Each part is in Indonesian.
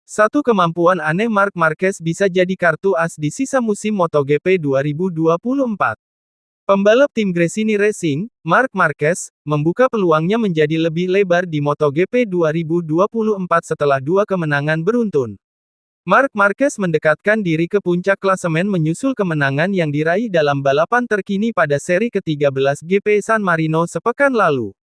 Satu kemampuan aneh Marc Marquez bisa jadi kartu as di sisa musim MotoGP 2024. Pembalap tim Gresini Racing, Marc Marquez, membuka peluangnya menjadi lebih lebar di MotoGP 2024 setelah dua kemenangan beruntun. Marc Marquez mendekatkan diri ke puncak klasemen menyusul kemenangan yang diraih dalam balapan terkini pada seri ke-13 GP San Marino sepekan lalu.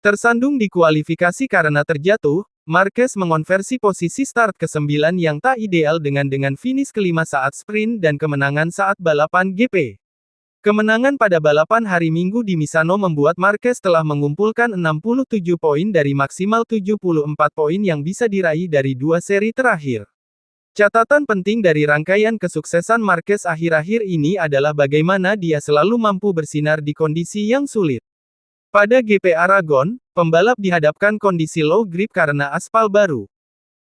Tersandung di kualifikasi karena terjatuh, Marquez mengonversi posisi start ke-9 yang tak ideal dengan finish kelima saat sprint dan kemenangan saat balapan GP. Kemenangan pada balapan hari Minggu di Misano membuat Marquez telah mengumpulkan 67 poin dari maksimal 74 poin yang bisa diraih dari dua seri terakhir. Catatan penting dari rangkaian kesuksesan Marquez akhir-akhir ini adalah bagaimana dia selalu mampu bersinar di kondisi yang sulit. Pada GP Aragon, pembalap dihadapkan kondisi low grip karena aspal baru.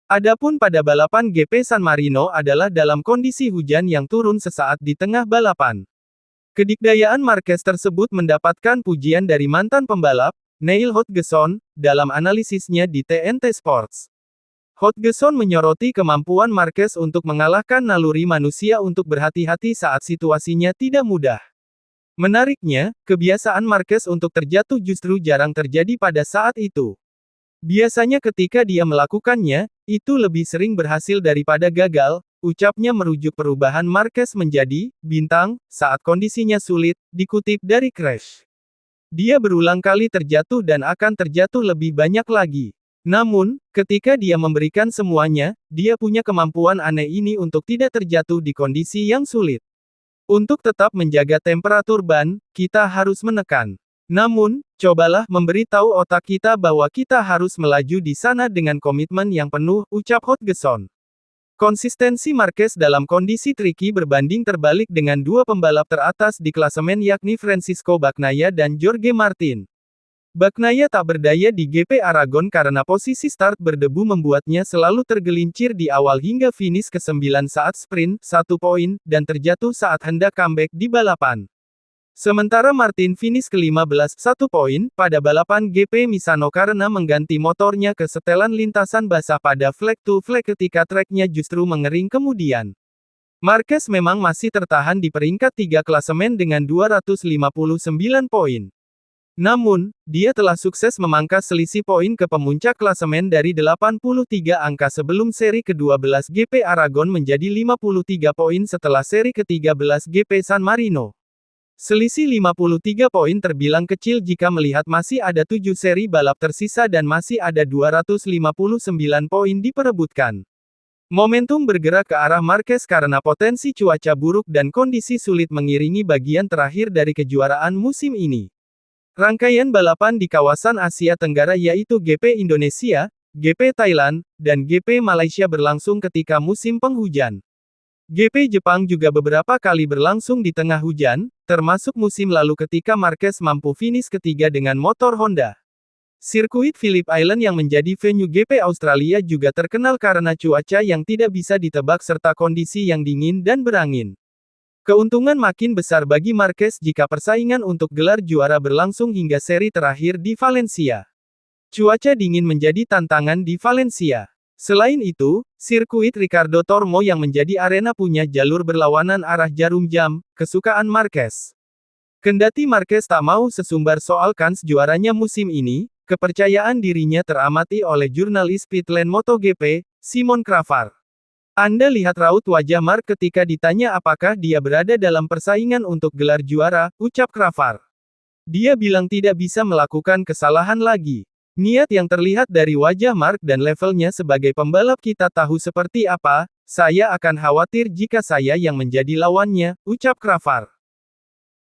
Adapun pada balapan GP San Marino adalah dalam kondisi hujan yang turun sesaat di tengah balapan. Kedikdayaan Marquez tersebut mendapatkan pujian dari mantan pembalap, Neil Hodgson, dalam analisisnya di TNT Sports. Hodgson menyoroti kemampuan Marquez untuk mengalahkan naluri manusia untuk berhati-hati saat situasinya tidak mudah. Menariknya, kebiasaan Marquez untuk terjatuh justru jarang terjadi pada saat itu. Biasanya ketika dia melakukannya, itu lebih sering berhasil daripada gagal, ucapnya merujuk perubahan Marquez menjadi bintang saat kondisinya sulit, dikutip dari Crash. Dia berulang kali terjatuh dan akan terjatuh lebih banyak lagi. Namun, ketika dia memberikan semuanya, dia punya kemampuan aneh ini untuk tidak terjatuh di kondisi yang sulit. Untuk tetap menjaga temperatur ban, kita harus menekan. Namun, cobalah memberitahu otak kita bahwa kita harus melaju di sana dengan komitmen yang penuh, ucap Hodgson. Konsistensi Marquez dalam kondisi tricky berbanding terbalik dengan dua pembalap teratas di klasemen yakni Francisco Bagnaia dan Jorge Martin. Bagnaia tak berdaya di GP Aragon karena posisi start berdebu membuatnya selalu tergelincir di awal hingga finish ke-9 saat sprint, 1 poin, dan terjatuh saat hendak comeback di balapan. Sementara Martin finish ke-15, 1 poin, pada balapan GP Misano karena mengganti motornya ke setelan lintasan basah pada flag to flag ketika treknya justru mengering kemudian. Marquez memang masih tertahan di peringkat 3 klasemen dengan 259 poin. Namun, dia telah sukses memangkas selisih poin ke pemuncak klasemen dari 83 angka sebelum seri ke-12 GP Aragon menjadi 53 poin setelah seri ke-13 GP San Marino. Selisih 53 poin terbilang kecil jika melihat masih ada 7 seri balap tersisa dan masih ada 259 poin diperebutkan. Momentum bergerak ke arah Marquez karena potensi cuaca buruk dan kondisi sulit mengiringi bagian terakhir dari kejuaraan musim ini. Rangkaian balapan di kawasan Asia Tenggara yaitu GP Indonesia, GP Thailand, dan GP Malaysia berlangsung ketika musim penghujan. GP Jepang juga beberapa kali berlangsung di tengah hujan, termasuk musim lalu ketika Marquez mampu finish ketiga dengan motor Honda. Sirkuit Phillip Island yang menjadi venue GP Australia juga terkenal karena cuaca yang tidak bisa ditebak serta kondisi yang dingin dan berangin. Keuntungan makin besar bagi Marquez jika persaingan untuk gelar juara berlangsung hingga seri terakhir di Valencia. Cuaca dingin menjadi tantangan di Valencia. Selain itu, sirkuit Ricardo Tormo yang menjadi arena punya jalur berlawanan arah jarum jam, kesukaan Marquez. Kendati Marquez tak mau sesumbar soal kans juaranya musim ini, kepercayaan dirinya teramati oleh jurnalis Pitlane MotoGP, Simon Cravar. Anda lihat raut wajah Marc ketika ditanya apakah dia berada dalam persaingan untuk gelar juara, ucap Cravar. Dia bilang tidak bisa melakukan kesalahan lagi. Niat yang terlihat dari wajah Marc dan levelnya sebagai pembalap kita tahu seperti apa, saya akan khawatir jika saya yang menjadi lawannya, ucap Cravar.